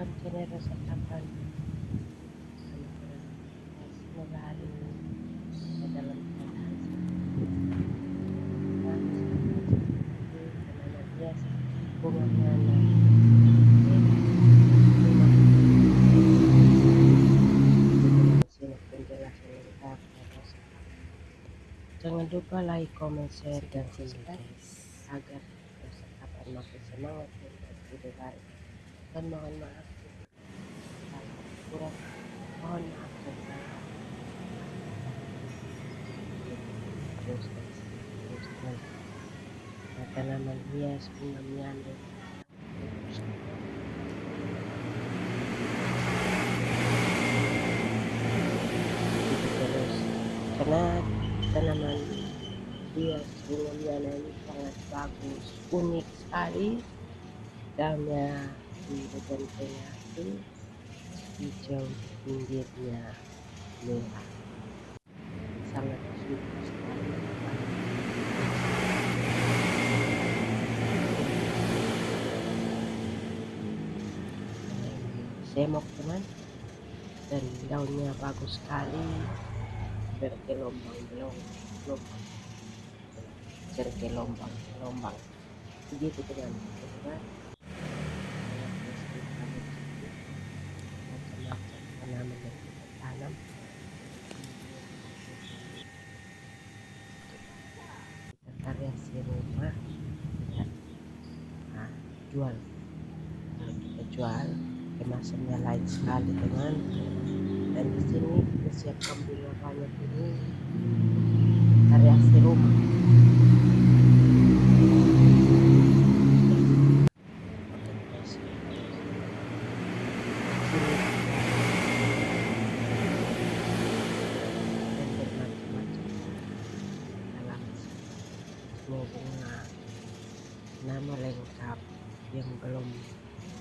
welcome channel Rasa Kapan. Semoga hari ini kita dalam keadaan sehat. Biasa bunga nyana. Penjelasan lengkap Rasa Kapan. Jangan lupa like, comment, share, dan subscribe agar Rasa Kapan makin semangat membuat video baru. Dan mohon maaf kalau kurang, mohon maaf dan salah. Terus tanaman hias bunga menyandung terus karena tanaman hias bunga menyandung ini sangat bagus, unik sekali. Daunnya di bagian tengah itu hijau, pinggirnya merah, sangat suka sekali. Semok teman, dan daunnya bagus sekali, bergelombang-gelombang, bergelombang-gelombang begitu teman. Macam-macam tanaman yang kita tanam, kita variasi rumah, kita jual. Kalau kita jual, kemasannya lain sekali teman. Dan di sini kita siapkan bunga banyak ini variasi rumah. Semua bunga nama lengkap yang belum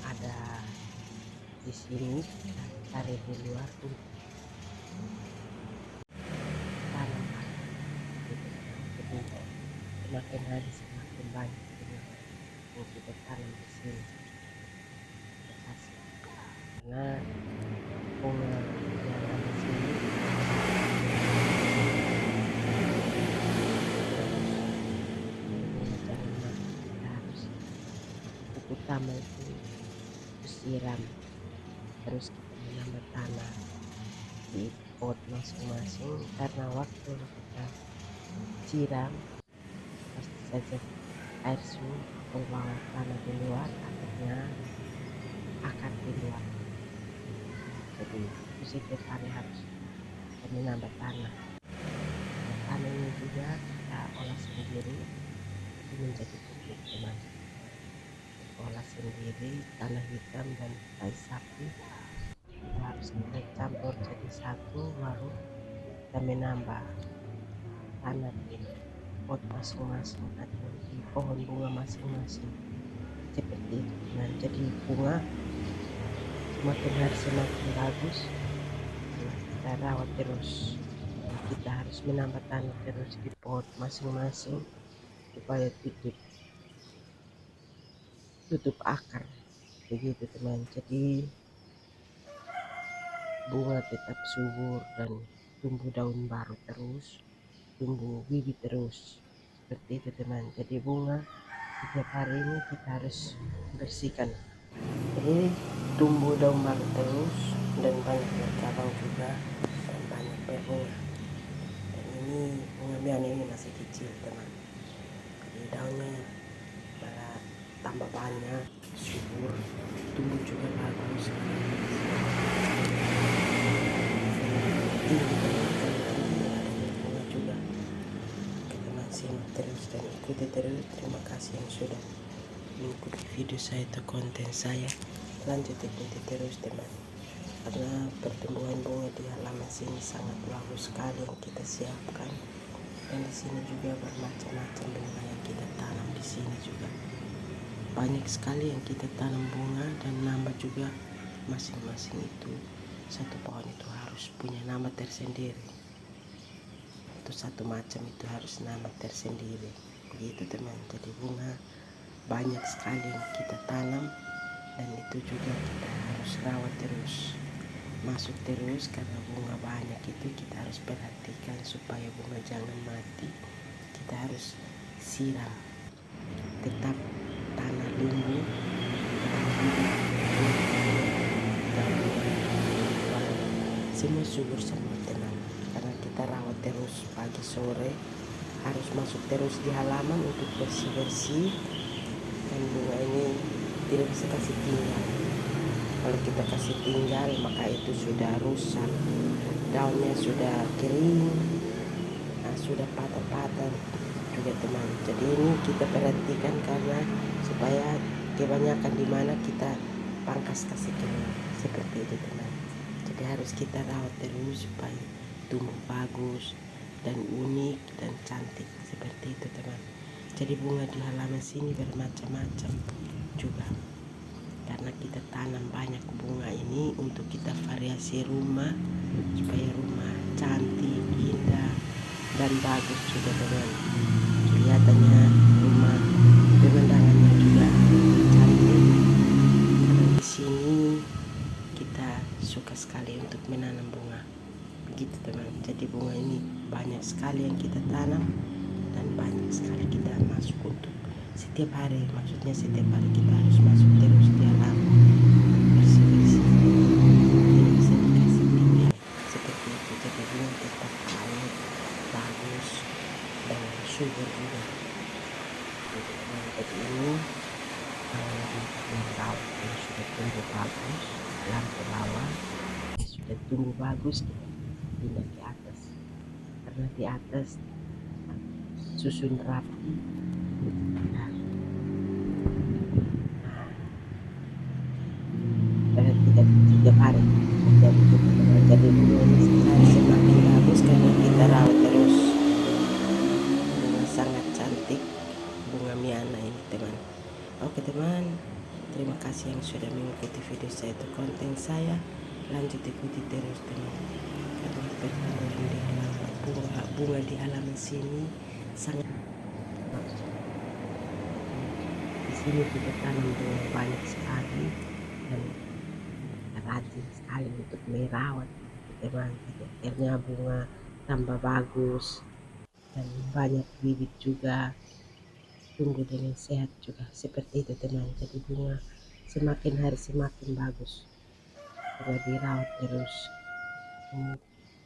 ada di sini kita cari di luar untuk tanam. Jadi semakin hari semakin banyak bunga yang kita tanam di sini. Karena bunga yang ada di sini utama itu siram, terus kita menambah tanah di pot masing-masing, karena waktu kita siram pasti saja air sun membawa tanah di luar, akhirnya akar di luar. Jadi itu setiap hari harus kita menambah tanah. Tanah ini juga kita olah sendiri, itu menjadi pupuk teman. Olah sendiri tanah hitam dan tai sapi, kita harus kita campur jadi satu, baru kita menambah tanah di pot masing-masing atau di pohon bunga masing-masing seperti itu. Nah, jadi bunga semakin hari semakin bagus. Nah, kita rawat terus, kita harus menambah tanah terus di pot masing-masing supaya tutup akar begitu teman. Jadi bunga tetap subur dan tumbuh daun baru terus, tumbuh bibit terus seperti itu teman. Jadi bunga setiap hari ini kita harus bersihkan, jadi tumbuh daun baru terus dan banyak bercabang juga dan banyak berbunga. Dan ini bunga bian ini masih kecil teman, jadi daunnya malah tambah banyak, subur, tumbuh juga bagus. Terus dan ikuti terus. Terima kasih yang sudah mengikuti video saya atau konten saya. Lanjut ikuti terus teman, karena pertumbuhan bunga di halaman sini sangat bagus sekali yang kita siapkan. Dan di sini juga bermacam-macam bunga yang kita tanam. Di sini juga banyak sekali yang kita tanam bunga, dan nama juga masing-masing itu, satu pohon itu harus punya nama tersendiri. Itu satu macam itu harus nama tersendiri begitu teman. Jadi bunga banyak sekali yang kita tanam, dan itu juga kita harus harus rawat terus, masuk terus, karena bunga banyak itu kita harus perhatikan supaya bunga jangan mati. Kita harus siram, tetap tanah lumbu semua subur semua, tenang, karena kita rawat terus pagi sore, harus masuk terus di halaman untuk bersih-bersih, dan bunga ini tidak bisa kasih tinggal. Kalau kita kasih tinggal maka itu sudah rusak, daunnya sudah kering, sudah patah-patah juga teman. Jadi ini kita perhatikan karena supaya kebanyakan di mana kita pangkas kasih keluar, seperti itu teman. Jadi harus kita rawat terus supaya tumbuh bagus dan unik dan cantik, seperti itu teman. Jadi bunga di halaman sini bermacam-macam juga, karena kita tanam banyak bunga ini untuk kita variasi rumah supaya rumah cantik, indah dan bagus juga teman. Kelihatannya rumah pemandangannya juga cantik, karena di sini kita suka sekali untuk menanam bunga, begitu teman. Jadi bunga ini banyak sekali yang kita tanam dan banyak sekali kita masuk untuk setiap hari, maksudnya setiap hari kita harus masuk terus di alam, bersih-bersih, tidak bisa dikasih tinggal, seperti itu. Jadi bunga tetap awet, bagus dan subur juga. Jadi ini merawat yang sudah tumbuh bagus, lampu bawah sudah tumbuh bagus, kita pindah ke atas, karena di atas susun rapi. Perhatikan setiap hari setiap kita jadi bunga ini semakin bagus karena kita rawat terus. Bunga sangat cantik, bunga Miana ini teman. Oke teman, terima kasih yang sudah mengikuti video saya, itu konten saya. Lanjut ikuti terus teman, karena pertanian di halaman bunga di halaman sini sangat bagus. Di sini kita tanam bunga banyak sekali dan rajin sekali untuk merawat teman. Jadi akhirnya bunga tambah bagus dan banyak bibit juga, tumbuh dengan sehat juga, seperti itu teman. Jadi bunga semakin hari semakin bagus karena dirawat terus.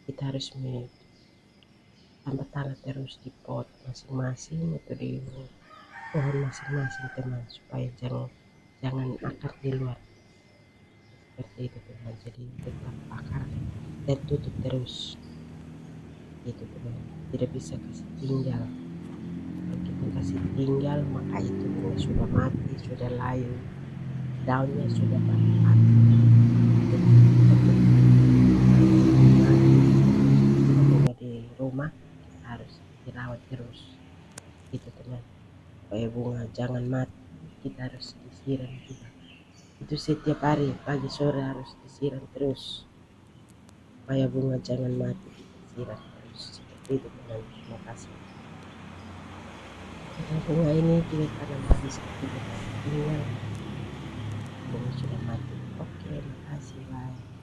Kita harus tambah tanah terus di pot masing-masing atau di pohon masing-masing teman, supaya jangan akar di luar, seperti itu teman. Jadi tetap akar tertutup terus, itu teman, tidak bisa kasih tinggal. Kalau kita kasih tinggal maka itu bunga sudah mati, sudah layu, daunnya sudah patah. Bunga di rumah kita harus dirawat terus, itu teman, supaya bunga jangan mati. Kita harus disiram juga, itu setiap hari pagi sore harus disiram terus supaya bunga jangan mati, kita siram terus, seperti itu teman. Terima kasih. Karena bunga ini kita tanam habis kita tinggal, bunga sudah mati. Oke, makasih, bye.